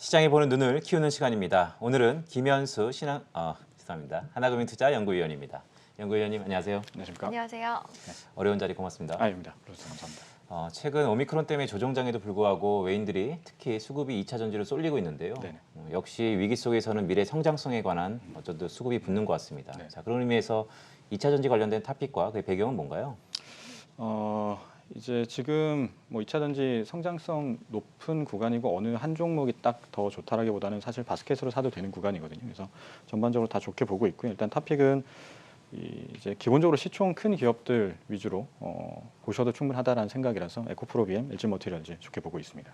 시장에 보는 눈을 키우는 시간입니다. 오늘은 김현수 죄송합니다. 하나금융투자 연구위원입니다. 연구위원님 안녕하세요. 안녕하십니까? 안녕하세요. 어려운 자리 고맙습니다. 아닙니다. 그렇습니다. 감사합니다. 최근 오미크론 때문에 조정장에도 불구하고 외인들이 특히 수급이 2차 전지로 쏠리고 있는데요. 네네. 역시 위기 속에서는 미래 성장성에 관한 어쩌든 수급이 붙는 것 같습니다. 네. 자, 그런 의미에서 2차 전지 관련된 토픽과 그 배경은 뭔가요? 이제 지금 뭐 2차 전지 성장성 높은 구간이고 어느 한 종목이 딱 더 좋다라기보다는 사실 바스켓으로 사도 되는 구간이거든요. 그래서 전반적으로 다 좋게 보고 있고요. 일단 토픽은 이제 기본적으로 시총 큰 기업들 위주로 보셔도 충분하다라는 생각이라서 에코프로비엠, LG머티리얼즈 좋게 보고 있습니다.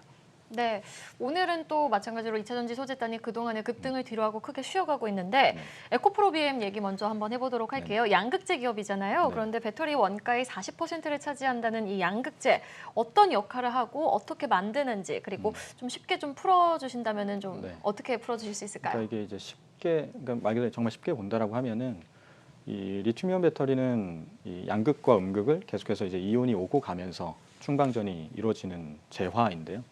네, 오늘은 또 마찬가지로 2차전지 소재단이 그동안에 급등을 뒤로하고 크게 쉬어가고 있는데 네. 에코프로비엠 얘기 먼저 한번 해보도록 할게요. 양극재 기업이잖아요. 네. 그런데 배터리 원가의 40%를 차지한다는 이 양극재 어떤 역할을 하고 어떻게 만드는지 그리고 좀 쉽게 좀 풀어주신다면 좀 네. 어떻게 풀어주실 수 있을까요? 그러니까 이게 이제 쉽게, 그러니까 말 그대로 정말 쉽게 본다라고 하면은 이 리튬이온 배터리는 이 양극과 음극을 계속해서 이제 이온이 오고 가면서 충방전이 이루어지는 재화인데요.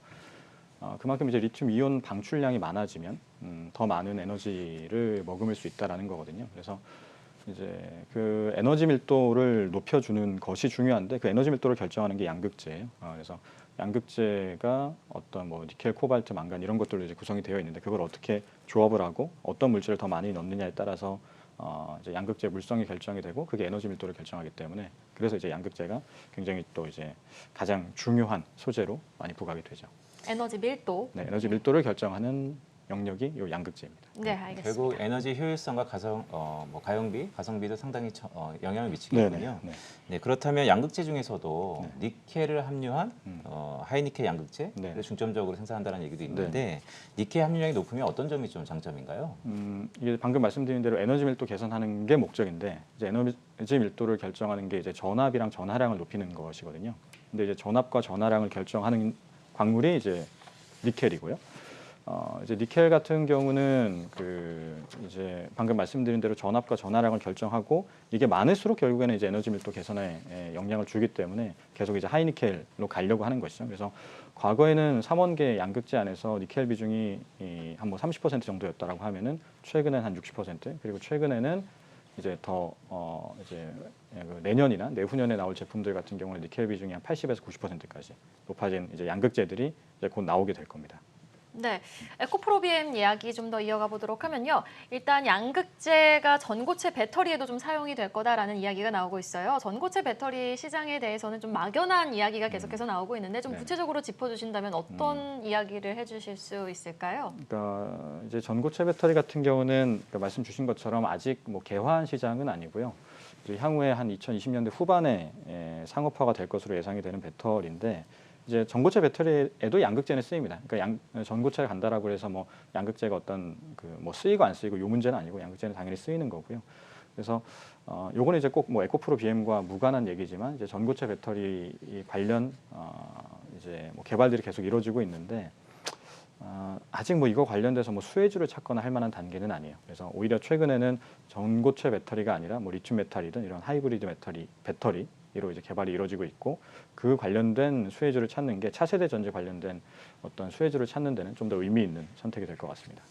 그만큼 이제 리튬 이온 방출량이 많아지면 더 많은 에너지를 머금을 수 있다라는 거거든요. 그래서 이제 그 에너지 밀도를 높여주는 것이 중요한데 그 에너지 밀도를 결정하는 게 양극재예요. 그래서 양극재가 어떤 뭐 니켈, 코발트, 망간 이런 것들로 이제 구성이 되어 있는데 그걸 어떻게 조합을 하고 어떤 물질을 더 많이 넣느냐에 따라서 이제 양극재 물성이 결정이 되고 그게 에너지 밀도를 결정하기 때문에 그래서 이제 양극재가 굉장히 또 이제 가장 중요한 소재로 많이 부각이 되죠. 에너지 밀도. 네, 에너지 밀도를 결정하는 영역이 이 양극재입니다. 네, 알겠습니다. 결국 에너지 효율성과 가성비, 가성비도 상당히 영향을 미치겠군요. 네네, 네. 네, 그렇다면 양극재 중에서도 네. 니켈을 함유한 하이니켈 양극재를 네. 중점적으로 생산한다는 얘기도 있는데 니켈 함유량이 높으면 어떤 점이 좀 장점인가요? 이게 방금 말씀드린 대로 에너지 밀도 개선하는 게 목적인데 이제 에너지 밀도를 결정하는 게 이제 전압이랑 전하량을 높이는 것이거든요. 근데 이제 전압과 전하량을 결정하는 광물이 이제 니켈이고요. 이제 니켈 같은 경우는 이제 방금 말씀드린 대로 전압과 전하량을 결정하고 이게 많을수록 결국에는 이제 에너지 밀도 개선에 영향을 주기 때문에 계속 이제 하이니켈로 가려고 하는 것이죠. 그래서 과거에는 삼원계 양극재 안에서 니켈 비중이 한 뭐 30% 정도였다라고 하면은 최근엔 한 60% 그리고 최근에는 이제 더 이제 내년이나 내후년에 나올 제품들 같은 경우는 니켈 비중이 한 80에서 90%까지 높아진 이제 양극재들이 이제 곧 나오게 될 겁니다. 네, 에코프로비엠 이야기 좀 더 이어가 보도록 하면요. 일단 양극재가 전고체 배터리에도 좀 사용이 될 거다라는 이야기가 나오고 있어요. 전고체 배터리 시장에 대해서는 좀 막연한 이야기가 계속해서 나오고 있는데 좀 네. 구체적으로 짚어주신다면 어떤 이야기를 해주실 수 있을까요? 그러니까 이제 전고체 배터리 같은 경우는 그러니까 말씀 주신 것처럼 아직 뭐 개화한 시장은 아니고요. 이제 향후에 한 2020년대 후반에 상업화가 될 것으로 예상이 되는 배터리인데 이제 전고체 배터리에도 양극재는 쓰입니다. 그러니까 전고체가 간다라고 해서 뭐 양극재가 어떤 뭐 쓰이고 안 쓰이고 요 문제는 아니고 양극재는 당연히 쓰이는 거고요. 그래서 요거는 이제 꼭 뭐 에코프로 BM과 무관한 얘기지만 이제 전고체 배터리 관련 이제 뭐 개발들이 계속 이루어지고 있는데 아직 뭐 이거 관련돼서 뭐 수혜주를 찾거나 할 만한 단계는 아니에요. 그래서 오히려 최근에는 전고체 배터리가 아니라 뭐 리튬 배터리든 이런 하이브리드 배터리로 이제 개발이 이루어지고 있고 그 관련된 수혜주를 찾는 게 차세대 전지 관련된 어떤 수혜주를 찾는 데는 좀 더 의미 있는 선택이 될 것 같습니다.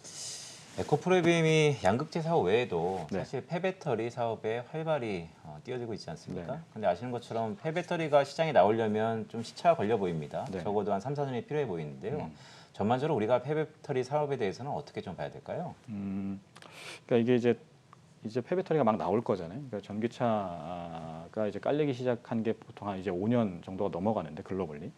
에코프로비엠이 양극재 사업 외에도 네. 사실 폐배터리 사업에 활발히 뛰어들고 있지 않습니까? 네. 근데 아시는 것처럼 폐배터리가 시장에 나오려면 좀 시차가 걸려 보입니다. 네. 적어도 한 3, 4년이 필요해 보이는데요. 전반적으로 우리가 폐배터리 사업에 대해서는 어떻게 좀 봐야 될까요? 그러니까 이게 이제 폐배터리가 막 나올 거잖아요. 그러니까 전기차가 이제 깔리기 시작한 게 보통 한 이제 5년 정도가 넘어가는데 글로벌리.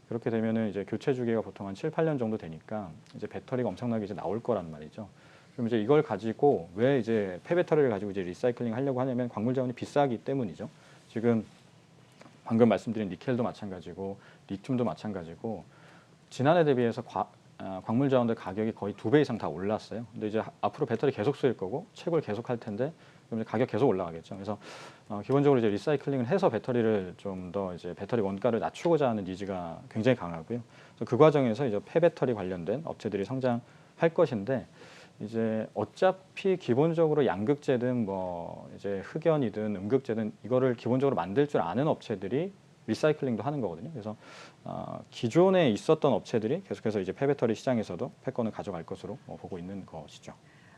그렇게 되면은 이제 교체 주기가 보통 한 7, 8년 정도 되니까 이제 배터리가 엄청나게 이제 나올 거란 말이죠. 그럼 이제 이걸 가지고 왜 이제 폐배터리를 가지고 이제 리사이클링 하려고 하냐면 광물 자원이 비싸기 때문이죠. 지금 방금 말씀드린 니켈도 마찬가지고 리튬도 마찬가지고 지난해 대비해서 광물 자원들 가격이 거의 2배 이상 다 올랐어요. 근데 이제 앞으로 배터리 계속 쓰일 거고 채굴 계속 할 텐데 그럼 이제 가격 계속 올라가겠죠. 그래서 기본적으로 이제 리사이클링을 해서 배터리를 좀 더 이제 배터리 원가를 낮추고자 하는 니즈가 굉장히 강하고요. 그래서 그 과정에서 이제 폐배터리 관련된 업체들이 성장할 것인데 이제 어차피 기본적으로 양극재든 뭐 이제 흑연이든 음극재든 이거를 기본적으로 만들 줄 아는 업체들이 리사이클링도 하는 거거든요. 그래서 기존에 있었던 업체들이 계속해서 이제 폐배터리 시장에서도 패권을 가져갈 것으로 보고 있는 것이죠.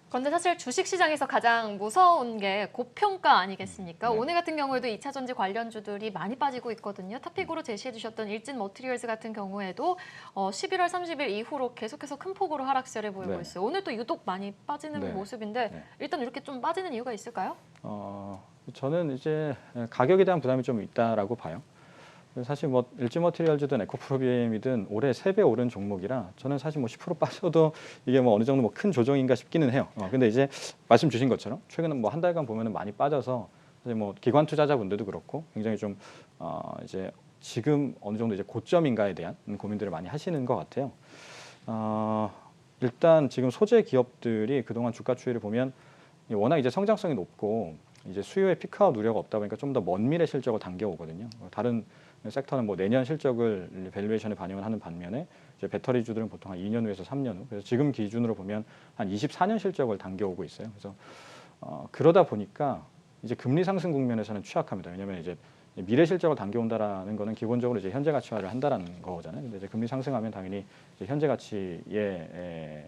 그런데 사실 주식 시장에서 가장 무서운 게 고평가 아니겠습니까? 네. 오늘 같은 경우에도 2차 전지 관련주들이 많이 빠지고 있거든요. 탑픽으로 제시해 주셨던 일진 머티리얼즈 같은 경우에도 11월 30일 이후로 계속해서 큰 폭으로 하락세를 보이고 네. 있어요. 오늘 또 유독 많이 빠지는 네. 모습인데 네. 일단 이렇게 좀 빠지는 이유가 있을까요? 저는 이제 가격에 대한 부담이 좀 있다라고 봐요. 사실 뭐 일지 머티리얼즈든 에코프로비엠이든 올해 3배 오른 종목이라 저는 사실 뭐 10% 빠져도 이게 뭐 어느 정도 뭐 큰 조정인가 싶기는 해요. 근데 이제 말씀 주신 것처럼 최근에 뭐 한 달간 보면은 많이 빠져서 사실 뭐 기관 투자자분들도 그렇고 굉장히 좀 이제 지금 어느 정도 이제 고점인가에 대한 고민들을 많이 하시는 것 같아요. 일단 지금 소재 기업들이 그동안 주가 추이를 보면 워낙 이제 성장성이 높고 이제 수요의 피크아웃 우려가 없다 보니까 좀 더 먼 미래 실적을 당겨오거든요. 다른 섹터는 뭐 내년 실적을 밸류에이션에 반영을 하는 반면에 이제 배터리주들은 보통 한 2년 후에서 3년 후. 그래서 지금 기준으로 보면 한 24년 실적을 당겨오고 있어요. 그래서 그러다 보니까 이제 금리 상승 국면에서는 취약합니다. 왜냐하면 이제 미래 실적을 당겨온다라는 거는 기본적으로 이제 현재 가치화를 한다라는 거잖아요. 근데 이제 금리 상승하면 당연히 이제 현재 가치의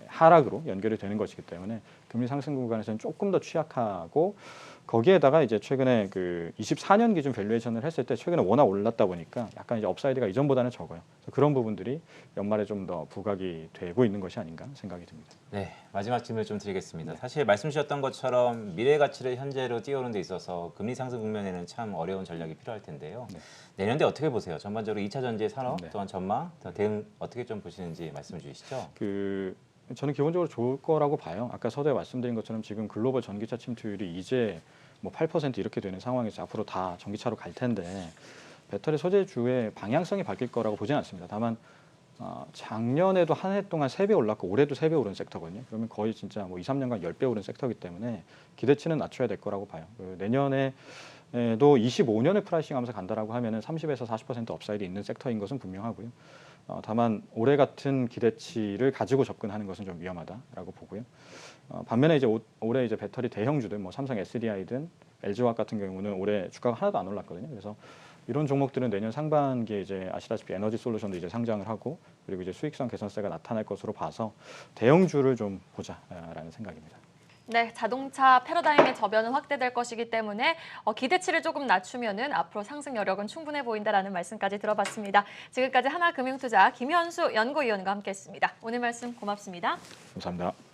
하락으로 연결이 되는 것이기 때문에 금리 상승 구간에서는 조금 더 취약하고 거기에다가 이제 최근에 그 24년 기준 밸류에이션을 했을 때 최근에 워낙 올랐다 보니까 약간 이제 업사이드가 이전보다는 적어요. 그래서 그런 부분들이 연말에 좀 더 부각이 되고 있는 것이 아닌가 생각이 듭니다. 네, 마지막 질문을 좀 드리겠습니다. 사실 말씀 주셨던 것처럼 미래 가치를 현재로 띄우는 데 있어서 금리 상승 국면에는 참 어려운 전략이 필요할 텐데요. 네. 내년대 어떻게 보세요? 전반적으로 2차 전지 산업 네. 또한 전망, 대응 어떻게 좀 보시는지 말씀 주시죠. 저는 기본적으로 좋을 거라고 봐요. 아까 서두에 말씀드린 것처럼 지금 글로벌 전기차 침투율이 이제 뭐 8% 이렇게 되는 상황에서 앞으로 다 전기차로 갈 텐데 배터리 소재주의 방향성이 바뀔 거라고 보지는 않습니다. 다만 작년에도 한 해 동안 3배 올랐고 올해도 3배 오른 섹터거든요. 그러면 거의 진짜 뭐 2, 3년간 10배 오른 섹터이기 때문에 기대치는 낮춰야 될 거라고 봐요. 내년에도 25년을 프라이싱하면서 간다라고 하면은 30에서 40% 업사이드 있는 섹터인 것은 분명하고요. 다만 올해 같은 기대치를 가지고 접근하는 것은 좀 위험하다라고 보고요. 반면에 이제 올해 이제 배터리 대형주들 뭐 삼성 SDI든 LG화학 같은 경우는 올해 주가가 하나도 안 올랐거든요. 그래서 이런 종목들은 내년 상반기에 이제 아시다시피 에너지 솔루션도 이제 상장을 하고 그리고 이제 수익성 개선세가 나타날 것으로 봐서 대형주를 좀 보자라는 생각입니다. 네, 자동차 패러다임의 저변은 확대될 것이기 때문에 기대치를 조금 낮추면은 앞으로 상승 여력은 충분해 보인다라는 말씀까지 들어봤습니다. 지금까지 하나금융투자 김현수 연구위원과 함께했습니다. 오늘 말씀 고맙습니다. 감사합니다.